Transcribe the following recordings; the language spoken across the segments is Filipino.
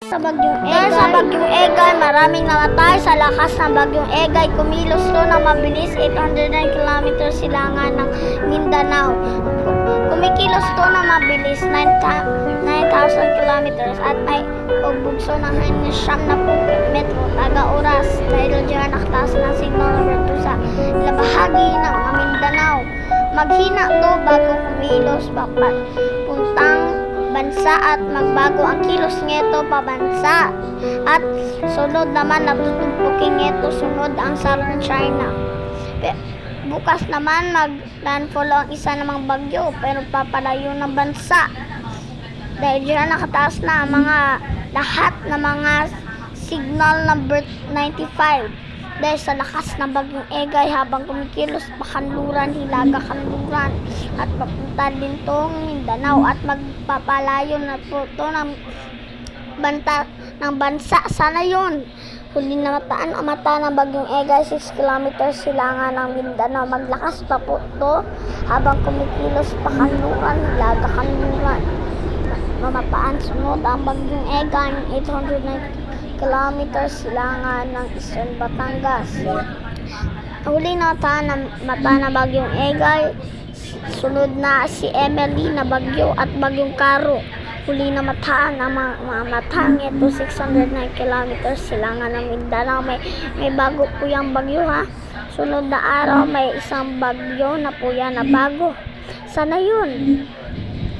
Dahil sa bagyong Egay, maraming namatay sa lakas ng bagyong Egay. Kumilos to na mabilis 809 kilometers silangan ng Mindanao. Kumikilos to na mabilis 9,000 kilometers at may pagbugso ng siyam na metro taga oras dahil diyan nakataas ng signal number 2 sa bahagi ng Mindanao. Maghina to bago kumilos puntang bansa at magbago ang kilos nito pabansa at sunod naman natutumpukin nito sunod ang Southern China. Bukas naman mag-landfall ang isa namang bagyo pero papalayo ng bansa dahil diyan nakataas na ang lahat ng mga signal number 95 dahil sa lakas ng bagyong Egay habang kumikilos pakanluran, hilaga kanluran at papunta din tong Mindanao at magpapalayo na po ito ng bansa. Sana yun. Huli na mataan ang mata ng bagyong Egay, 6 kilometers silangan ng Mindanao. Maglakas pa po ito habang kumikilos pakanluran, hilaga kanluran. Mamataan sunod ang bagyong Egay, 890 kilometers silangan ng Eastern Batangas. Huli na mata na bagyong Egay, sunod na si Emily na bagyo at bagyong Caro. Huli na mataan ang mga matang ito 609 kilometers silangan ng Mindanao. May bago po yung bagyo ha. Sunod na araw may isang bagyo na po yan na bago. Sana yun.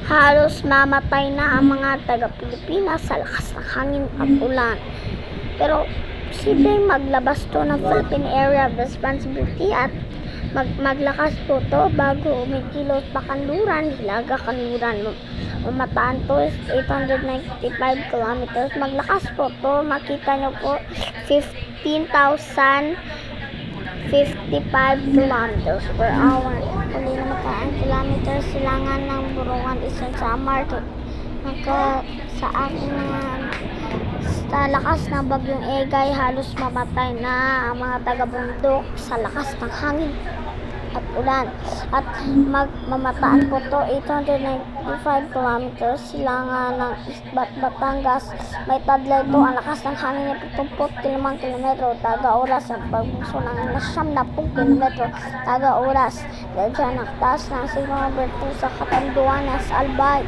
Halos mamatay na ang mga taga-Pilipinas sa lakas ng hangin at ulan. Pero posibleng maglabas to ng Philippine Area of Responsibility at maglakas po to bago umikilos pa kanluran, hilaga kanluran. Mamataan to is 895 kilometers. Maglakas po to, makita nyo po 15,055 kilometers per hour. Huli na mataan kilometers silangan ng Burungan Eastern Samar sa aking sa lakas ng bagyong Egay, halos mamatay na ang mga taga-bundok sa lakas ng hangin at ulan. At mamataan po to 895 kilometers silangan ng Batangas. May tadlay po ang lakas ng hangin na 75 kilometro taga oras at pagbugso ng 70 kilometro taga oras. Dahil dyan nakataas ng signal number 2 sa Catanduanes, Albay,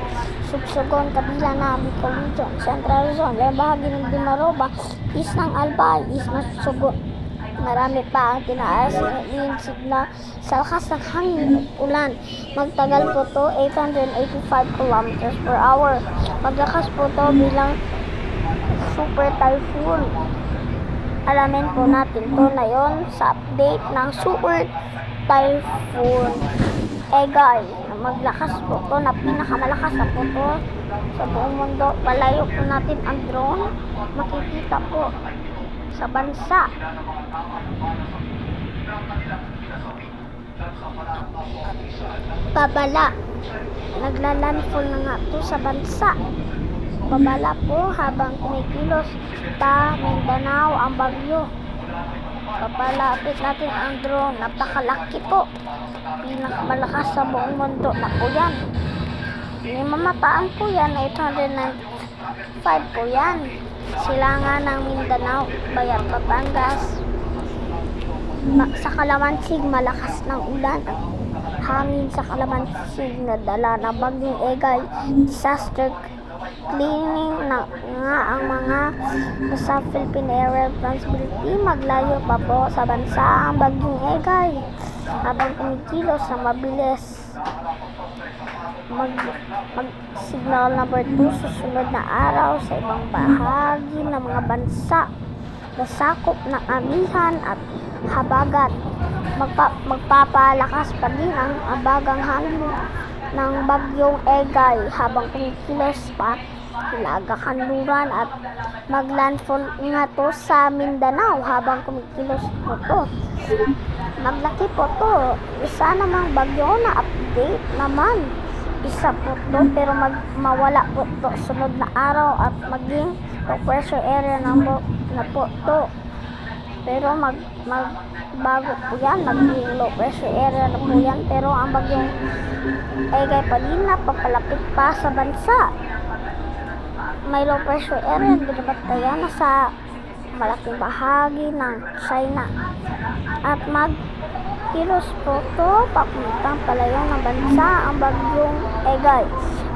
Subsogon, kabila na Bicol Region, Central Zone, may bahagi ng Dimaroba, east ng Albay, east ng Subsogon. Marami pa ang tinaas yung signal sa lakas ng hangin at ulan. Magtagal po to 885 kilometers per hour. Maglakas po to bilang super typhoon. Alamin po natin to na yon sa update ng super typhoon Egay. Maglakas po to na pinakamalakas na po to sa buong mundo. Palayo po natin ang drone. Makikita po sa bansa. Babala. Naglalandfall na nga to sa bansa. Babala po habang kumikilos pa Mindanao ang bagyo. Papalapit natin ang drone. Napakalaki po. Pinakamalakas sa buong mundo na po yan. May mamataan po yan. 895 po yan. Silangan ng Mindanao, Bayan, Batangas. Sa Kalamansig, malakas ng ulan. Hangin sa Kalamansig na dala ng bagyong Egay. Disaster cleaning na nga ang mga sa Philippine Area of Responsibility. Maglayo pa po sa bansa ang bagyong Egay habang kumikilos na mabilis. Mag-signal number 2 susunod na araw sa ibang bahagi ng mga bansa na sakop ng amihan at habagat. Magpapalakas pa din ang abagang hangin ng bagyong Egay habang kumikilos pa hilaga kanluran at maglandfall nga to sa Mindanao habang kumikilos po to. Maglaki po to. Isa namang bagyo na update naman. Isa po to pero mawala po to sunod na araw at maging low pressure area na po to. Pero magbago po yan, maging low pressure area na po yan. Pero ang bagyong Egay pa din na papalapit pa sa bansa. may low pressure area binabantayan na sa malaking bahagi ng China at magkilos po ito papuntang palayong ng bansa ang bagyong Egay.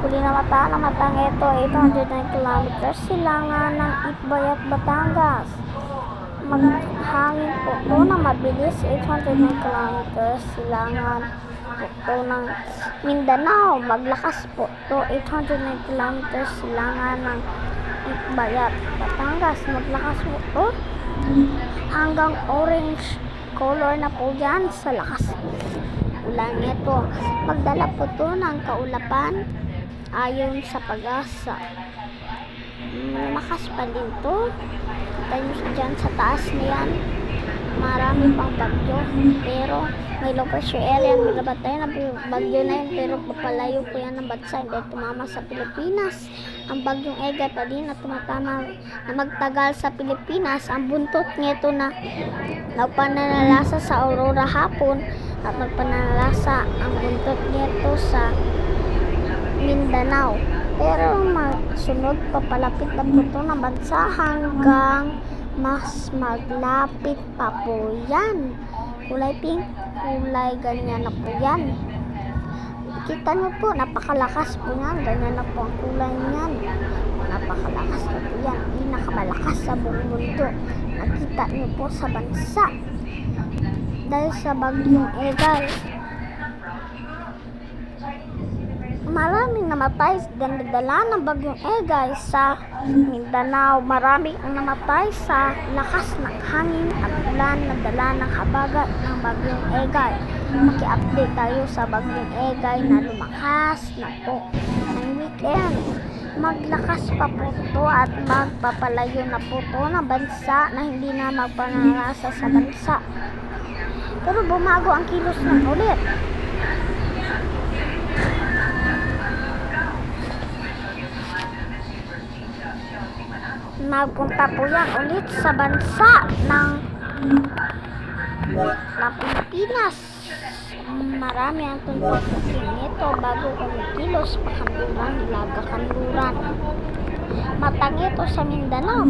Huli na matang ito 809 kilometers silangan ng Itbayat, Batangas. Maghangin po ito na mabilis 809 kilometers silangan po ito ng Mindanao. Maglakas po ito 809 kilometers silangan ng Itbayat, Batangas. Maglakas po ito hanggang orange color na po yan sa lakas ulan nito. Magdala po ito ng kaulapan ayon sa Pag-asa. Malakas pa din ito. Kita nyo dyan sa taas na yan. Marami pang bagyo. Pero may low pressure area. Binabantayan na bagyo na yun. Pero papalayo po yan ng bansa. Hindi tumama sa Pilipinas. Ang bagyong Egay pa din na tumatama na magtagal sa Pilipinas. Ang buntot nito na nagpananalasa sa Aurora hapon at nagpananalasa ang buntot nito sa Mindanao. Pero sunod papalapit na po ito ng bansa hanggang mas maglapit pa po yan. Kulay pink, kulay ganyan na po yan. Kita nyo po, napakalakas po yan. Ganyan na po ang kulay niyan. Napakalakas na po yan. Pinakamalakas sa buong mundo. Nakita nyo po sa bansa. Dahil sa bagyong Egay. Maraming namatay dala ng bagyong Egay sa Mindanao. Maraming ang namatay sa lakas ng hangin at ulan na dala ng habagat ng bagyong Egay. Maki-update tayo sa bagyong Egay na lumakas na po ng weekend. Maglakas pa po ito at magpapalayo na po ito ng bansa na hindi na magpanarasa sa bansa. Pero bumago ang kilos ng ulit. Nagpunta po yan ulit sa bansa ng Pilipinas. Marami ang tuntukin nito bago kumikilos pakanluran, ilaga kanluran. Matang ito sa Mindanao.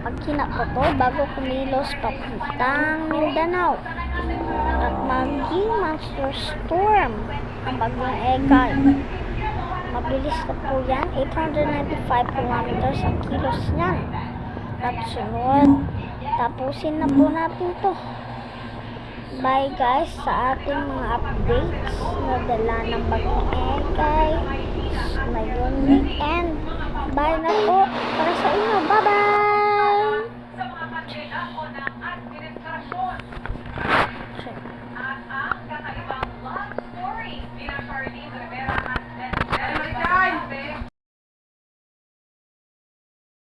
Magkina po to bago kumilos papuntang Mindanao. At maging monster storm ang bagyong Egay. Mabilis na po yan. 895 kilometers ang kilos niyan. At sunod, tapusin na po natin to. Bye guys sa ating mga updates na dala ng bagyong Egay ngayong weekend. Bye na po para sa inyo. Bye bye!